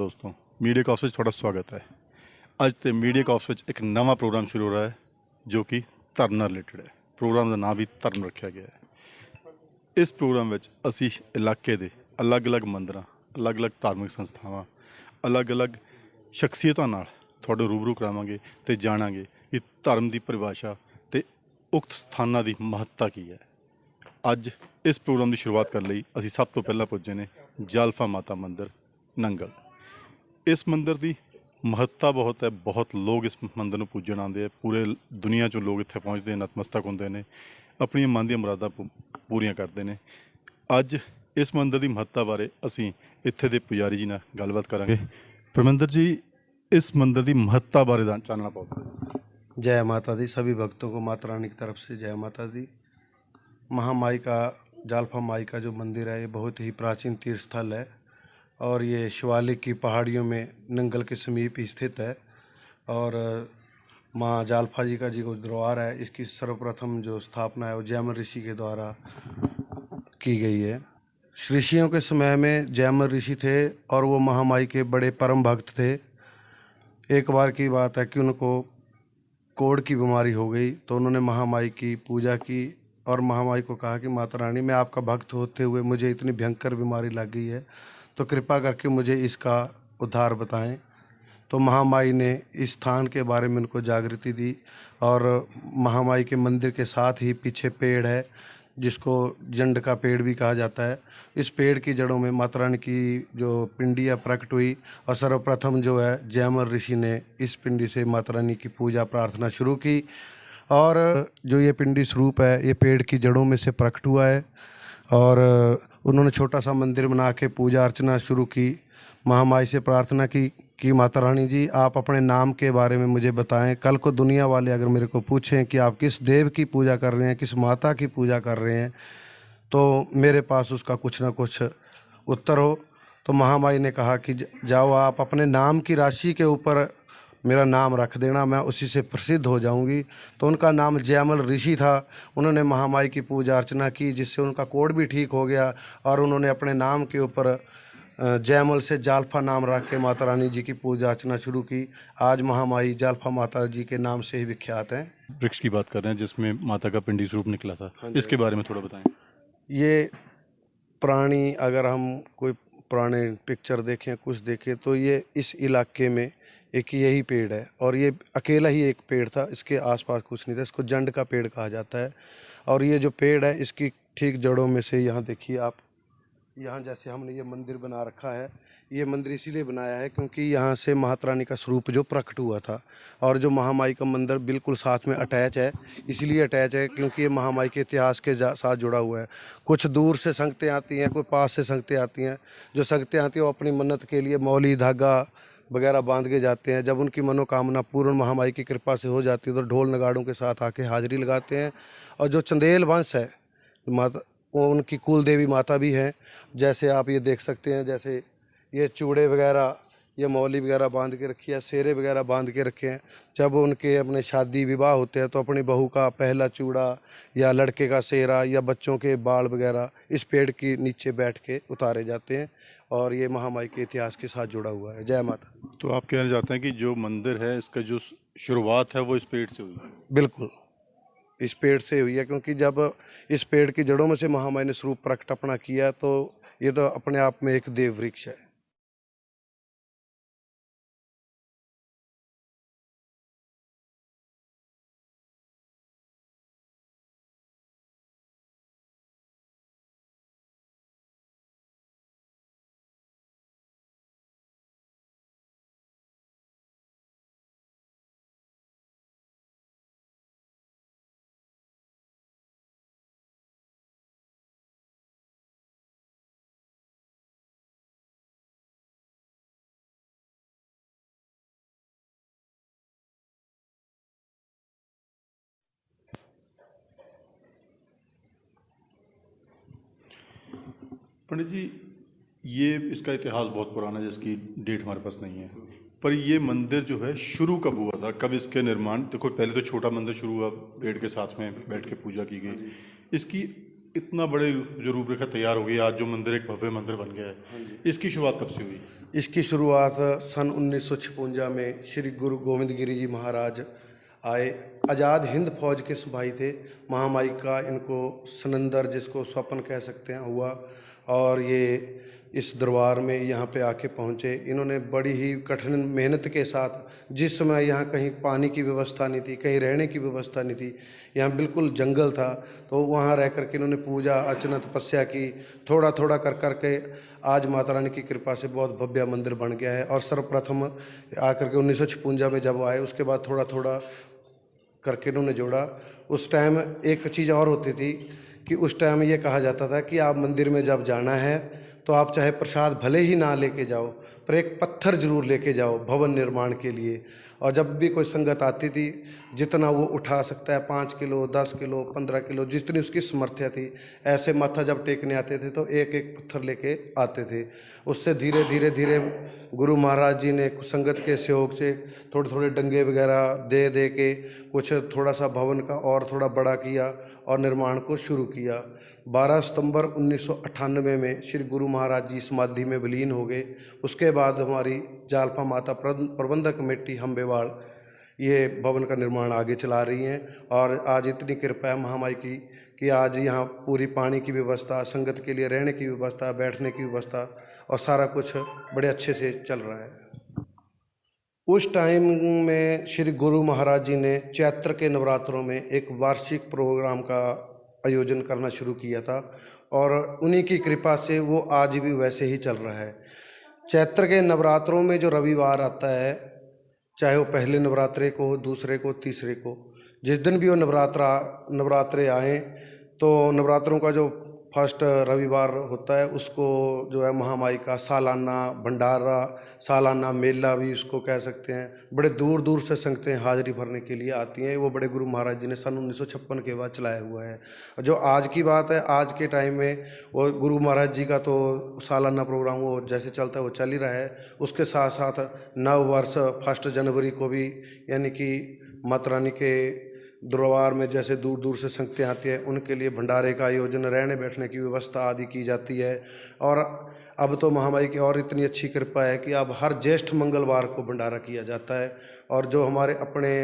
दोस्तों, media coughs ਵਿੱਚ ਤੁਹਾਡਾ ਸਵਾਗਤ ਹੈ। ਅੱਜ ਤੇ ਮੀਡੀਆ ਕॉफ्स ਵਿੱਚ ਇੱਕ ਨਵਾਂ ਪ੍ਰੋਗਰਾਮ ਸ਼ੁਰੂ ਹੋ ਰਿਹਾ ਹੈ ਜੋ ਕਿ ਧਰਮ ਨਾਲ ਰਿਲੇਟਡ ਹੈ। ਪ੍ਰੋਗਰਾਮ ਦਾ ਨਾਮ ਵੀ ਧਰਮ ਰੱਖਿਆ ਗਿਆ ਹੈ। ਇਸ ਪ੍ਰੋਗਰਾਮ ਵਿੱਚ ਅਸੀਂ ਇਲਾਕੇ ਦੇ ਅਲੱਗ-ਅਲੱਗ ਮੰਦਰਾਂ, ਅਲੱਗ-ਅਲੱਗ ਧਾਰਮਿਕ ਸੰਸਥਾਵਾਂ, ਅਲੱਗ-ਅਲੱਗ ਸ਼ਖਸੀਅਤਾਂ ਨਾਲ ਤੁਹਾਡੇ ਰੂਬਰੂ ਕਰਾਵਾਂਗੇ ਤੇ ਜਾਣਾਂਗੇ ਕਿ ਧਰਮ ਦੀ ਪਰਿਭਾਸ਼ਾ ਤੇ ਉਕਤ ਸਥਾਨਾਂ ਦੀ ਮਹੱਤਤਾ ਕੀ ਹੈ। ਅੱਜ ਇਸ ਪ੍ਰੋਗਰਾਮ ਦੀ ਸ਼ੁਰੂਆਤ ਕਰਨ ਲਈ ਅਸੀਂ ਸਭ ਤੋਂ ਪਹਿਲਾਂ ਪੁੱਜੇ ਨੇ ਜਾਲਫਾ ਮਾਤਾ ਮੰਦਰ ਨੰਗਲ। ਇਸ ਮੰਦਰ ਦੀ ਮਹੱਤਤਾ ਬਹੁਤ ਹੈ। ਬਹੁਤ ਲੋਕ ਇਸ ਮੰਦਰ ਨੂੰ ਪੂਜਣ ਆਉਂਦੇ ਆ। ਪੂਰੇ ਦੁਨੀਆ 'ਚੋਂ ਲੋਕ ਇੱਥੇ ਪਹੁੰਚਦੇ, ਨਤਮਸਤਕ ਹੁੰਦੇ ਨੇ, ਆਪਣੀਆਂ ਮਨ ਦੀਆਂ ਮੁਰਾਦਾਂ ਪੂਰੀਆਂ ਕਰਦੇ ਨੇ। ਅੱਜ ਇਸ ਮੰਦਰ ਦੀ ਮਹੱਤਤਾ ਬਾਰੇ ਅਸੀਂ ਇੱਥੇ ਦੇ ਪੁਜਾਰੀ ਜੀ ਨਾਲ ਗੱਲਬਾਤ ਕਰਾਂਗੇ। ਪਰਮਿੰਦਰ जी, इस मंदिर की महत्ता बारे जानना पाओगे? जय माता दी। सभी भक्तों को माता रानी की तरफ से जय माता दी। महामाई का जालफा माई का जो मंदिर है ये बहुत ही प्राचीन तीर्थ स्थल है और ये शिवालिक की पहाड़ियों में नंगल के समीप ही स्थित है। और माँ जालफा जी का जो द्वार है इसकी सर्वप्रथम जो स्थापना है वो जैमल ऋषि के द्वारा की गई है। ऋषियों के समय में जैमल ऋषि थे और वो महामाई के बड़े परम भक्त थे। एक बार की बात है कि उनको कोढ़ की बीमारी हो गई तो उन्होंने महामाई की पूजा की और महामाई को कहा कि माता रानी, मैं आपका भक्त होते हुए मुझे इतनी भयंकर बीमारी लग गई है तो कृपा करके मुझे इसका उद्धार बताएं। तो महामाई ने इस स्थान के बारे में उनको जागृति दी और महामाई के मंदिर के साथ ही पीछे पेड़ है जिसको जंड का पेड़ भी कहा जाता है। इस पेड़ की जड़ों में माता रानी की जो पिंडी है प्रकट हुई और सर्वप्रथम जो है जैमल ऋषि ने इस पिंडी से माता रानी की पूजा प्रार्थना शुरू की। और जो ये पिंडी स्वरूप है ये पेड़ की जड़ों में से प्रकट हुआ है और उन्होंने छोटा सा मंदिर बना के पूजा अर्चना शुरू की। महामाई से प्रार्थना की कि माता रानी जी, आप अपने नाम के बारे में मुझे बताएं। कल को दुनिया वाले अगर मेरे को पूछें कि आप किस देव की पूजा कर रहे हैं, किस माता की पूजा कर रहे हैं, तो मेरे पास उसका कुछ ना कुछ उत्तर हो। तो महामाई ने कहा कि जाओ, आप अपने नाम की राशि के ऊपर मेरा नाम रख देना, मैं उसी से प्रसिद्ध हो जाऊंगी। तो उनका नाम जैमल ऋषि था। उन्होंने महामाई की पूजा अर्चना की जिससे उनका कोढ़ भी ठीक हो गया और उन्होंने अपने नाम के ऊपर जैमल से जालफा नाम रख के माता रानी जी की पूजा अर्चना शुरू की। आज महामाई जालफा माता जी के नाम से ही विख्यात हैं। वृक्ष की बात कर रहे हैं जिसमें माता का पिंडी स्वरूप निकला था। इसके बारे में थोड़ा बताएं। ये प्राणी, अगर हम कोई पुराने पिक्चर देखें, कुछ देखें, तो ये इस इलाके में एक यही पेड़ है और ये अकेला ही एक पेड़ था, इसके आसपास कुछ नहीं था। इसको जंड का पेड़ कहा जाता है। और ये जो पेड़ है इसकी ठीक जड़ों में से, यहाँ देखिए आप, यहाँ जैसे हमने ये मंदिर बना रखा है, ये मंदिर इसीलिए बनाया है क्योंकि यहाँ से माता रानी का स्वरूप जो प्रकट हुआ था। और जो महामाई का मंदिर बिल्कुल साथ में अटैच है, इसलिए अटैच है क्योंकि ये महामाई के इतिहास के साथ जुड़ा हुआ है। कुछ दूर से संगतें आती हैं, कोई पास से संगतें आती हैं। जो संगतें आती हैं वो अपनी मन्नत के लिए मौली, धागा वगैरह बांध के जाते हैं। जब उनकी मनोकामना पूर्ण महामाई की कृपा से हो जाती है तो ढोल नगाड़ों के साथ आके हाजिरी लगाते हैं। और जो चंदेल वंश है, माता, वो उनकी कुल देवी माता भी हैं। जैसे आप ये देख सकते हैं, जैसे ये चूड़े वगैरह, ये मौली वगैरह बांध के रखी है, सेरे वगैरह बांध के रखे हैं। जब उनके अपने शादी विवाह होते हैं तो अपनी बहू का पहला चूड़ा या लड़के का सेरा या बच्चों के बाल वगैरह इस पेड़ के नीचे बैठ के उतारे जाते हैं। और ये महामाई के इतिहास के साथ जुड़ा हुआ है। जय माता। तो आप कहना चाहते हैं कि जो मंदिर है इसका जो शुरुआत है वो इस पेड़ से हुई है? बिल्कुल इस पेड़ से हुई है क्योंकि जब इस पेड़ की जड़ों में से महामाई ने स्वरूप प्रकट अपना किया तो ये तो अपने आप में एक देव वृक्ष है। पंडित जी, ये इसका इतिहास बहुत पुराना है जिसकी डेट हमारे पास नहीं है, पर ये मंदिर जो है शुरू कब हुआ था, कब इसके निर्माण? देखो पहले तो छोटा मंदिर शुरू हुआ, पेड़ के साथ में बैठ के पूजा की गई। इसकी इतना बड़े जो रूपरेखा तैयार हो गई, आज जो मंदिर एक भव्य मंदिर बन गया है, इसकी शुरुआत कब से हुई? इसकी शुरुआत सन 1956 में श्री गुरु गोविंद गिरी जी महाराज आए। आज़ाद हिंद फौज के सिपाही थे। महामाई का इनको सनंदर, जिसको स्वप्न कह सकते हैं, हुआ और ये इस दरबार में यहाँ पे आके पहुँचे। इन्होंने बड़ी ही कठिन मेहनत के साथ, जिस समय यहाँ कहीं पानी की व्यवस्था नहीं थी, कहीं रहने की व्यवस्था नहीं थी, यहाँ बिल्कुल जंगल था, तो वहाँ रह कर के इन्होंने पूजा अर्चना तपस्या की। थोड़ा थोड़ा कर कर के आज माता रानी की कृपा से बहुत भव्य मंदिर बन गया है। और सर्वप्रथम आकर के 1956 में जब आए, उसके बाद थोड़ा थोड़ा करके इन्होंने जोड़ा। उस टाइम एक चीज़ और होती थी कि उस टाइम ये कहा जाता था कि आप मंदिर में जब जाना है तो आप चाहे प्रसाद भले ही ना लेके जाओ, पर एक पत्थर जरूर लेके जाओ भवन निर्माण के लिए। और जब भी कोई संगत आती थी, जितना वो उठा सकता है, 5 किलो, 10 किलो, 15 किलो, जितनी उसकी समर्थ्य थी, ऐसे माथा जब टेकने आते थे तो एक एक पत्थर लेके आते थे। उससे धीरे धीरे धीरे गुरु महाराज जी ने संगत के सहयोग से थोड़े थोड़े डंगे वगैरह दे दे के कुछ थोड़ा सा भवन का और थोड़ा बड़ा किया और निर्माण को शुरू किया। 12 सितंबर 1998 में श्री गुरु महाराज जी समाधि में विलीन हो गए। उसके बाद हमारी जालपा माता प्रबंधक कमेटी हम्बेवाड़ ये भवन का निर्माण आगे चला रही हैं। और आज इतनी कृपा है महामाई की कि आज यहाँ पूरी पानी की व्यवस्था, संगत के लिए रहने की व्यवस्था, बैठने की व्यवस्था और सारा कुछ बड़े अच्छे से चल रहा है। उस टाइम में श्री गुरु महाराज जी ने चैत्र के नवरात्रों में एक वार्षिक प्रोग्राम का आयोजन करना शुरू किया था और उन्हीं की कृपा से वो आज भी वैसे ही चल रहा है। चैत्र के नवरात्रों में जो रविवार आता है, चाहे वो पहले नवरात्रे को, दूसरे को, तीसरे को, जिस दिन भी वो नवरात्रे आए तो नवरात्रों का जो फर्स्ट रविवार होता है उसको जो है महामाई का सालाना भंडारा, सालाना मेला भी उसको कह सकते हैं। बड़े दूर दूर से संगतें हाजिरी भरने के लिए आती हैं। वो बड़े गुरु महाराज जी ने सन 1956 के बाद चलाया हुआ है। जो आज की बात है, आज के टाइम में वो गुरु महाराज जी का तो सालाना प्रोग्राम वो जैसे चलता है वो चल ही रहा है। उसके साथ साथ नव वर्ष 1 जनवरी को भी, यानी कि माता रानी के दरबार में जैसे दूर दूर से संगतें आती हैं, उनके लिए भंडारे का आयोजन, रहने बैठने की व्यवस्था आदि की जाती है। और अब तो महामाई की और इतनी अच्छी कृपा है कि अब हर ज्येष्ठ मंगलवार को भंडारा किया जाता है। और जो हमारे अपने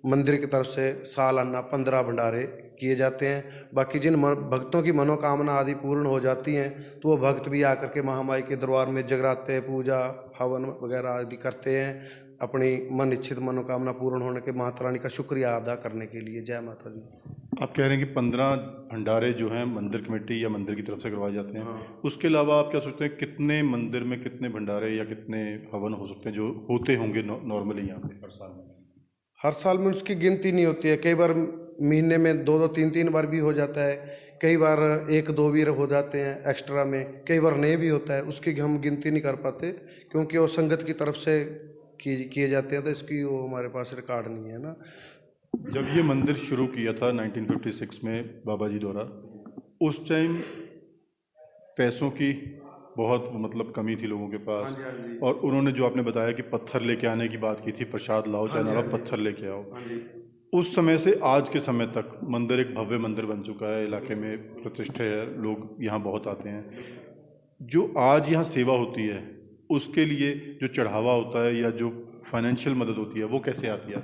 मंदिर की तरफ से सालाना 15 भंडारे किए जाते हैं। बाकी जिन भक्तों की मनोकामना आदि पूर्ण हो जाती हैं तो वो भक्त भी आकर के महामाई के दरबार में जगराते, पूजा, हवन वगैरह आदि करते हैं, अपनी मन इच्छित मनोकामना पूर्ण होने के माता रानी का शुक्रिया अदा करने के लिए। जय माता दी। आप कह रहे हैं कि 15 भंडारे जो हैं मंदिर कमेटी या मंदिर की तरफ से करवाए जाते हैं। उसके अलावा आप क्या सोचते हैं कितने मंदिर में कितने भंडारे या कितने हवन हो सकते हैं जो होते होंगे नॉर्मली यहाँ पे हर साल में? हर साल में उसकी गिनती नहीं होती है। कई बार महीने में 2-2, 3-3 बार भी हो जाता है। कई बार 1-2 भी हो जाते हैं एक्स्ट्रा में, कई बार नहीं भी होता है। उसकी हम गिनती नहीं कर पाते क्योंकि वो संगत की तरफ से किए जाते हैं, तो इसकी वो हमारे पास रिकॉर्ड नहीं है ना। जब ये मंदिर शुरू किया था 1956 में बाबा जी द्वारा, उस टाइम पैसों की बहुत मतलब कमी थी लोगों के पास। और उन्होंने जो आपने बताया कि पत्थर लेके आने की बात की थी, प्रसाद लाओ चाहे ना लाओ, पत्थर लेके आओ। उस समय से आज के समय तक मंदिर एक भव्य मंदिर बन चुका है, इलाके में प्रतिष्ठा है, लोग यहाँ बहुत आते हैं। जो आज यहाँ सेवा होती है उसके लिए जो चढ़ावा होता है या जो फाइनेंशियल मदद होती है वो कैसे आती है?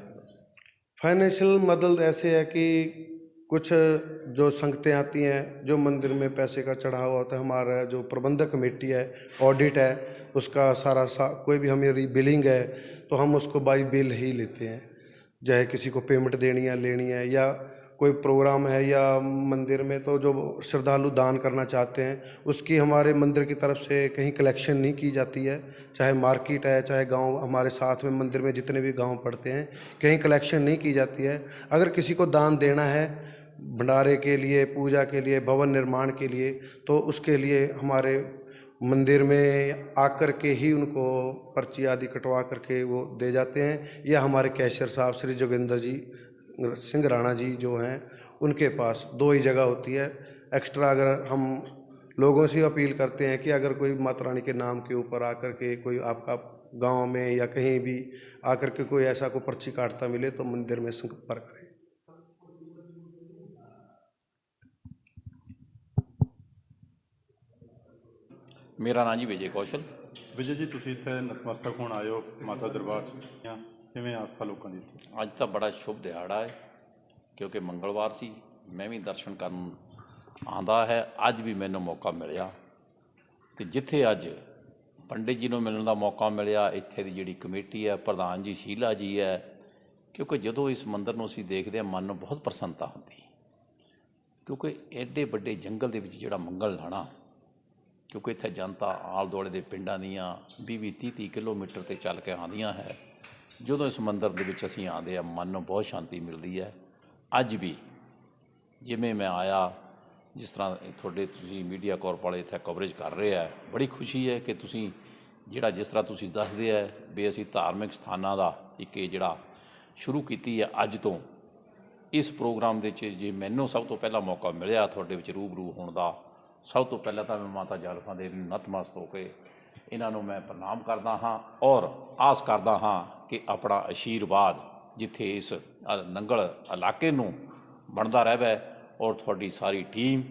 फाइनेंशियल मदद ऐसे है कि कुछ जो संगतें आती हैं, जो मंदिर में पैसे का चढ़ावा होता है, हमारा जो प्रबंधक कमेटी है, ऑडिट है, उसका सारा कोई भी हमारी बिलिंग है तो हम उसको बाई बिल ही लेते हैं। चाहे किसी को पेमेंट देनी है, लेनी है, या कोई प्रोग्राम है या मंदिर में, तो जो श्रद्धालु दान करना चाहते हैं उसकी हमारे मंदिर की तरफ से कहीं कलेक्शन नहीं की जाती है। चाहे मार्केट है, चाहे गांव, हमारे साथ में मंदिर में जितने भी गांव पड़ते हैं, कहीं कलेक्शन नहीं की जाती है। अगर किसी को दान देना है भंडारे के लिए, पूजा के लिए, भवन निर्माण के लिए, तो उसके लिए हमारे मंदिर में आकर के ही उनको पर्ची आदि कटवा करके वो दे जाते हैं, या हमारे कैशियर साहब श्री जोगिंदर जी सिंह राणा जी जो हैं उनके पास 2 ही जगह होती है। एक्स्ट्रा अगर हम लोगों से अपील करते हैं कि अगर कोई माता रानी के नाम के ऊपर आकर के कोई आपका गांव में या कहीं भी आकर के कोई ऐसा को पर्ची काटता मिले तो मंदिर में संपर्क करें। मेरा नाम जी विजय कौशल। ਵਿਜੇ ਜੀ, ਤੁਸੀਂ ਇੱਥੇ ਨਤਮਸਤਕ ਹੋਣ ਆਏ ਹੋ ਮਾਤਾ ਦਰਬਾਰ 'ਚ, ਜਾਂ ਕਿਵੇਂ ਆਸਥਾ ਲੋਕਾਂ ਦੀ ਇੱਥੇ? ਅੱਜ ਤਾਂ ਬੜਾ ਸ਼ੁਭ ਦਿਹਾੜਾ ਹੈ ਕਿਉਂਕਿ ਮੰਗਲਵਾਰ ਸੀ। ਮੈਂ ਵੀ ਦਰਸ਼ਨ ਕਰਨ ਆਉਂਦਾ ਹੈ। ਅੱਜ ਵੀ ਮੈਨੂੰ ਮੌਕਾ ਮਿਲਿਆ ਅਤੇ ਜਿੱਥੇ ਅੱਜ ਪੰਡਿਤ ਜੀ ਨੂੰ ਮਿਲਣ ਦਾ ਮੌਕਾ ਮਿਲਿਆ, ਇੱਥੇ ਦੀ ਜਿਹੜੀ ਕਮੇਟੀ ਹੈ, ਪ੍ਰਧਾਨ ਜੀ ਸ਼ੀਲਾ ਜੀ ਹੈ, ਕਿਉਂਕਿ ਜਦੋਂ ਇਸ ਮੰਦਿਰ ਨੂੰ ਅਸੀਂ ਦੇਖਦੇ ਹਾਂ ਮਨ ਨੂੰ ਬਹੁਤ ਪ੍ਰਸੰਨਤਾ ਹੁੰਦੀ, ਕਿਉਂਕਿ ਐਡੇ ਵੱਡੇ ਜੰਗਲ ਦੇ ਵਿੱਚ ਜਿਹੜਾ ਮੰਗਲ ਲਾਣਾ, ਕਿਉਂਕਿ ਇੱਥੇ ਜਨਤਾ ਆਲੇ ਦੁਆਲੇ ਦੇ ਪਿੰਡਾਂ ਦੀਆਂ 20-30 ਕਿਲੋਮੀਟਰ 'ਤੇ ਚੱਲ ਕੇ ਆਉਂਦੀਆਂ ਹੈ। ਜਦੋਂ ਇਸ ਮੰਦਿਰ ਦੇ ਵਿੱਚ ਅਸੀਂ ਆਉਂਦੇ ਹਾਂ ਮਨ ਨੂੰ ਬਹੁਤ ਸ਼ਾਂਤੀ ਮਿਲਦੀ ਹੈ। ਅੱਜ ਵੀ ਜਿਵੇਂ ਮੈਂ ਆਇਆ, ਜਿਸ ਤਰ੍ਹਾਂ ਤੁਹਾਡੇ ਤੁਸੀਂ ਮੀਡੀਆ ਕਾਰਪ ਵਾਲੇ ਇੱਥੇ ਕਵਰੇਜ ਕਰ ਰਹੇ ਆ, ਬੜੀ ਖੁਸ਼ੀ ਹੈ ਕਿ ਤੁਸੀਂ ਜਿਹੜਾ ਜਿਸ ਤਰ੍ਹਾਂ ਤੁਸੀਂ ਦੱਸਦੇ ਆ ਵੀ ਅਸੀਂ ਧਾਰਮਿਕ ਸਥਾਨਾਂ ਦਾ ਇੱਕ ਇਹ ਜਿਹੜਾ ਸ਼ੁਰੂ ਕੀਤੀ ਹੈ ਅੱਜ ਤੋਂ। ਇਸ ਪ੍ਰੋਗਰਾਮ ਦੇ 'ਚ ਜੇ ਮੈਨੂੰ ਸਭ ਤੋਂ ਪਹਿਲਾਂ ਮੌਕਾ ਮਿਲਿਆ ਤੁਹਾਡੇ ਵਿੱਚ ਰੂਬਰੂ ਹੋਣ ਦਾ, ਸਭ ਤੋਂ ਪਹਿਲਾਂ ਤਾਂ ਮੈਂ ਮਾਤਾ ਜਾਲਪਾ ਦੇਵੀ ਨੂੰ ਨਤਮਸਤਕ ਹੋ ਕੇ ਇਹਨਾਂ ਨੂੰ ਮੈਂ ਪ੍ਰਣਾਮ ਕਰਦਾ ਹਾਂ ਔਰ ਆਸ ਕਰਦਾ ਹਾਂ ਕਿ ਆਪਣਾ ਆਸ਼ੀਰਵਾਦ ਜਿੱਥੇ ਇਸ ਨੰਗਲ ਇਲਾਕੇ ਨੂੰ ਬਣਦਾ ਰਹੇ ਔਰ ਤੁਹਾਡੀ ਸਾਰੀ ਟੀਮ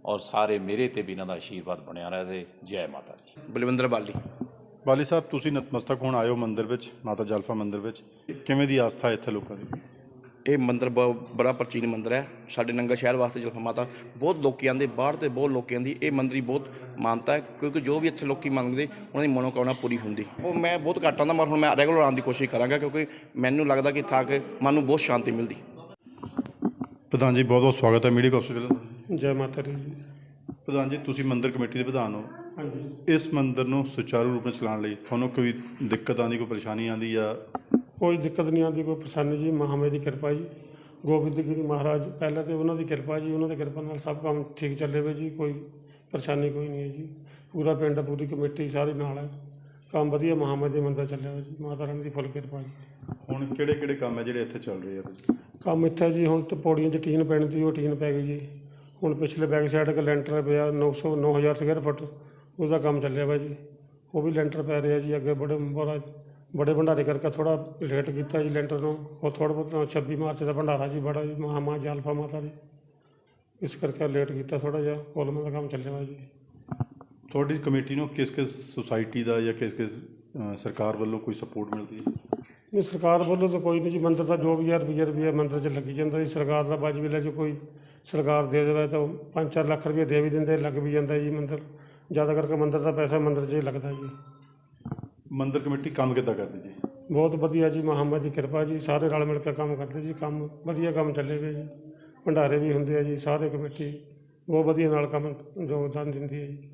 ਔਰ ਸਾਰੇ ਮੇਰੇ 'ਤੇ ਵੀ ਇਹਨਾਂ ਦਾ ਆਸ਼ੀਰਵਾਦ ਬਣਿਆ ਰਹੇ। ਜੈ ਮਾਤਾ ਦੀ। ਬਲਵਿੰਦਰ ਬਾਲੀ ਸਾਹਿਬ, ਤੁਸੀਂ ਨਤਮਸਤਕ ਹੋਣ ਆਏ ਹੋ ਮੰਦਿਰ ਵਿੱਚ, ਮਾਤਾ ਜਾਲਪਾ ਮੰਦਿਰ ਵਿੱਚ, ਕਿਵੇਂ ਦੀ ਆਸਥਾ ਇੱਥੇ ਲੋਕਾਂ ਦੀ? ਇਹ ਮੰਦਿਰ ਬੜਾ ਪ੍ਰਾਚੀਨ ਮੰਦਿਰ ਹੈ ਸਾਡੇ ਨੰਗਲ ਸ਼ਹਿਰ ਵਾਸਤੇ। ਜਾਲਪਾ ਮਾਤਾ ਬਹੁਤ ਲੋਕੀ ਆਉਂਦੇ, ਬਾਹਰ ਤੇ ਬਹੁਤ ਲੋਕੀ ਆਉਂਦੀ। ਇਹ ਮੰਦਿਰ ਦੀ ਬਹੁਤ ਮਾਨਤਾ ਹੈ ਕਿਉਂਕਿ ਜੋ ਵੀ ਇੱਥੇ ਲੋਕੀ ਮੰਗਦੇ ਉਹਨਾਂ ਦੀ ਮਨੋਕਾਮਨਾ ਪੂਰੀ ਹੁੰਦੀ। ਉਹ ਮੈਂ ਬਹੁਤ ਘੱਟ ਆਉਂਦਾ, ਪਰ ਹੁਣ ਮੈਂ ਰੈਗੂਲਰ ਆਉਣ ਦੀ ਕੋਸ਼ਿਸ਼ ਕਰਾਂਗਾ ਕਿਉਂਕਿ ਮੈਨੂੰ ਲੱਗਦਾ ਕਿ ਇੱਥੇ ਆ ਕੇ ਮਨ ਨੂੰ ਬਹੁਤ ਸ਼ਾਂਤੀ ਮਿਲਦੀ। ਪ੍ਰਧਾਨ ਜੀ, ਬਹੁਤ ਬਹੁਤ ਸਵਾਗਤ ਹੈ ਮੀਡੀਆ ਕਾਰਪ। ਜੈ ਮਾਤਾ ਦੀ। ਪ੍ਰਧਾਨ ਜੀ, ਤੁਸੀਂ ਮੰਦਿਰ ਕਮੇਟੀ ਦੇ ਪ੍ਰਧਾਨ ਹੋ। ਹਾਂਜੀ, ਇਸ ਮੰਦਿਰ ਨੂੰ ਸੁਚਾਰੂ ਰੂਪ ਨਾਲ ਚਲਾਉਣ ਲਈ ਤੁਹਾਨੂੰ ਕੋਈ ਦਿੱਕਤ ਆਉਂਦੀ, ਕੋਈ ਪਰੇਸ਼ਾਨੀ ਆਉਂਦੀ ਜਾਂ? ਕੋਈ ਦਿੱਕਤ ਨਹੀਂ ਆਉਂਦੀ, ਕੋਈ ਪਰੇਸ਼ਾਨੀ ਜੀ। ਮਹਾਮਾਈ ਦੀ ਕਿਰਪਾ ਜੀ, ਗੋਬਿੰਦ ਗਿਰੀ ਮਹਾਰਾਜ ਪਹਿਲਾਂ ਤੇ ਉਹਨਾਂ ਦੀ ਕਿਰਪਾ ਜੀ, ਉਹਨਾਂ ਦੀ ਕਿਰਪਾ ਨਾਲ ਸਭ ਕੰਮ ਠੀਕ ਚੱਲੇ ਹੋਏ ਜੀ। ਕੋਈ ਪਰੇਸ਼ਾਨੀ ਕੋਈ ਨਹੀਂ ਹੈ ਜੀ। ਪੂਰਾ ਪਿੰਡ, ਪੂਰੀ ਕਮੇਟੀ ਸਾਰੀ ਨਾਲ ਹੈ। ਕੰਮ ਵਧੀਆ ਮਹਾਮਾਈ ਦੇ ਮੰਦਿਰ ਚੱਲਿਆ ਹੋਇਆ ਜੀ। ਮਾਤਾ ਰਾਣੀ ਦੀ ਫੁੱਲ ਕਿਰਪਾ ਜੀ। ਹੁਣ ਕਿਹੜੇ ਕਿਹੜੇ ਕੰਮ ਹੈ ਜਿਹੜੇ ਇੱਥੇ ਚੱਲ ਰਹੇ ਆ? ਕੰਮ ਇੱਥੇ ਜੀ ਹੁਣ ਤਾਂ ਪੌੜੀਆਂ 'ਚ ਟੀਨ ਪੈਣ ਦੀ, ਉਹ ਟੀਨ ਪੈ ਗਈ ਜੀ। ਹੁਣ ਪਿਛਲੇ ਬੈਕ ਸਾਈਡ ਇੱਕ ਲੈਂਟਰ ਪਿਆ 9,000 ਸਕੁਅਰ ਫੁੱਟ, ਉਹਦਾ ਕੰਮ ਚੱਲਿਆ ਵਾ ਜੀ। ਉਹ ਵੀ ਲੈਂਟਰ ਪੈ ਰਿਹਾ ਜੀ। ਅੱਗੇ ਬੜੇ ਭੰਡਾਰੇ ਕਰਕੇ ਥੋੜ੍ਹਾ ਲੇਟ ਕੀਤਾ ਜੀ ਲੈਂਟਰ ਨੂੰ। ਉਹ ਥੋੜ੍ਹਾ ਬਹੁਤ 26 ਮਾਰਚ ਦਾ ਭੰਡਾਰਾ ਜੀ ਬੜਾ ਜੀ ਮਹਾਮਾਈ ਜਾਲਪਾ ਮਾਤਾ ਦੀ, ਇਸ ਕਰਕੇ ਲੇਟ ਕੀਤਾ ਥੋੜ੍ਹਾ ਜਿਹਾ। ਕੋਲਮਾਂ ਦਾ ਕੰਮ ਚੱਲਿਆ ਵਾ ਜੀ। ਤੁਹਾਡੀ ਕਮੇਟੀ ਨੂੰ ਕਿਸ ਸੁਸਾਇਟੀ ਦਾ ਜਾਂ ਕਿਸ ਸਰਕਾਰ ਵੱਲੋਂ ਕੋਈ ਸਪੋਰਟ ਮਿਲਦੀ ਹੈ? ਨਹੀਂ, ਸਰਕਾਰ ਵੱਲੋਂ ਤਾਂ ਕੋਈ ਨਹੀਂ ਜੀ। ਮੰਦਿਰ ਦਾ ਜੋ ਵੀ ਰੁਪਈਆ ਮੰਦਿਰ 'ਚ ਲੱਗੀ ਜਾਂਦਾ ਜੀ। ਸਰਕਾਰ ਦਾ ਬਾਜ ਵੀ ਲੈ ਜੇ ਕੋਈ ਸਰਕਾਰ ਦੇ ਦੇਵੇ ਤਾਂ 5-4 ਲੱਖ ਰੁਪਏ ਦੇ ਵੀ ਦਿੰਦੇ, ਲੱਗ ਵੀ ਜਾਂਦਾ ਜੀ ਮੰਦਿਰ। ਜ਼ਿਆਦਾ ਕਰਕੇ ਮੰਦਿਰ ਦਾ ਪੈਸਾ ਮੰਦਿਰ 'ਚ ਹੀ ਲੱਗਦਾ ਜੀ। ਮੰਦਿਰ ਕਮੇਟੀ ਕੰਮ ਕਿੱਦਾਂ ਕਰਦੀ ਜੀ? ਬਹੁਤ ਵਧੀਆ ਜੀ, ਮਹਾਮਾਈ ਦੀ ਕਿਰਪਾ ਜੀ। ਸਾਰੇ ਰਲ ਮਿਲ ਕੇ ਕੰਮ ਕਰਦੇ ਜੀ। ਕੰਮ ਵਧੀਆ ਕੰਮ ਚੱਲੇ ਗਏ ਜੀ। ਭੰਡਾਰੇ ਵੀ ਹੁੰਦੇ ਆ ਜੀ। ਸਾਰੇ ਕਮੇਟੀ ਬਹੁਤ ਵਧੀਆ ਨਾਲ ਕੰਮ ਯੋਗਦਾਨ ਦਿੰਦੀ ਹੈ ਜੀ।